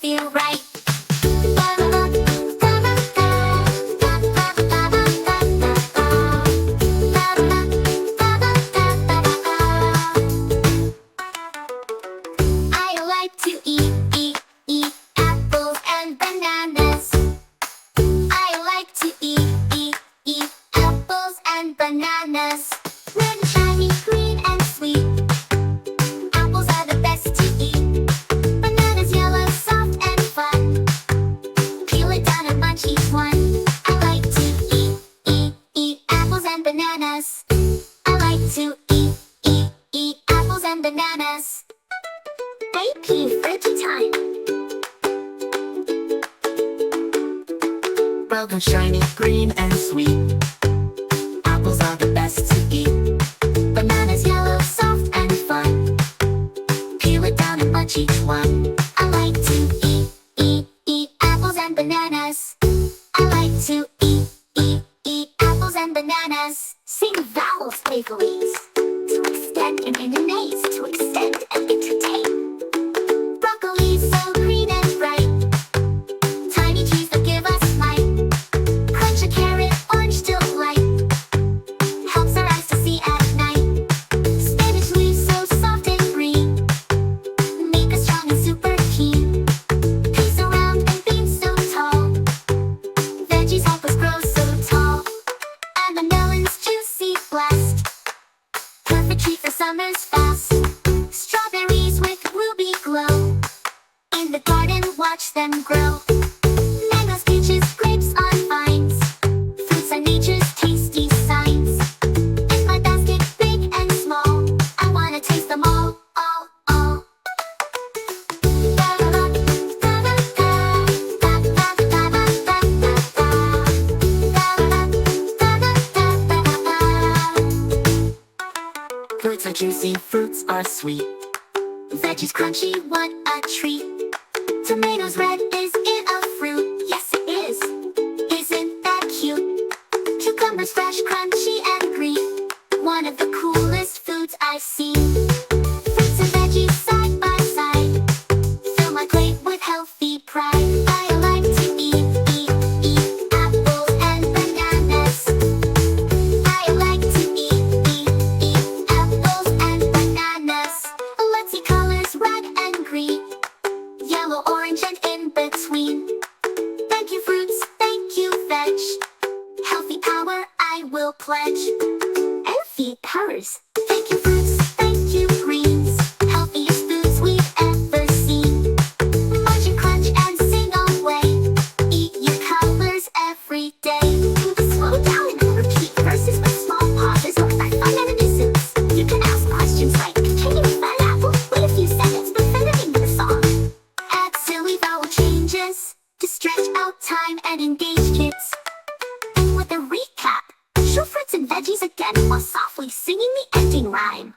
feel right. I like to eat apples and bananas. I like to eat apples and bananas. Red, shiny, green, and sweet. Apples are the best to eat. Bananas yellow, soft, and fun. Peel it down and munch each one. I like to eat apples and bananas. I like to eat apples and bananas. Baby veggie time. Brown, shiny, green, and sweet. Apples are the best to eat. Bananas yellow, soft, and fun. Peel it down and munch each one. I like to eat apples and bananas. I like to eat apples and bananas. Sing vowels playfully. To extend and intonate, to extend and entertain. Broccoli so green and bright. Tiny trees that give us light. Crunch a carrot, orange delight. Helps our eyes to see at night. Spinach leaves so soft and green. Make us strong and super keen. Peas so round and beans so tall. Veggies help us grow so tall. And the melon's juicy blast. Perfect treat for summer's fast. Strawberries with ruby glow. In the garden, watch them grow. Mangoes, peaches, grapes on vines. Fruits are nature's tasty signs. In my basket, big and small, I wanna taste them all. Fruits are juicy, fruits are sweet. Veggies crunchy, what a treat. Tomatoes red, is it a fruit? Yes it is. Isn't that cute? Cucumbers fresh, crunchy and green. One of the coolest foods I've seen. Fruits and veggies side by side. Fill my plate with healthy pride. I like to eat apples and bananas. I like to eat apples and bananas. Let's see colors red and green. Yellow, orange, and in between. Thank you fruits, thank you veg. Healthy power I will pledge. Healthy powers. Thank you fruits, thank you greens. Healthiest foods we've ever seen. Munch and crunch and sing away. Eat your colors every day. Slow down and repeat verses with small pauses or by fun and a nuisance. You can ask questions like, can you eat that apple? Wait a few seconds before finishing the song. Add silly vowel changes to stretch out time and engage kids. And with a recap, show fruits and veggies again while softly singing the ending rhyme.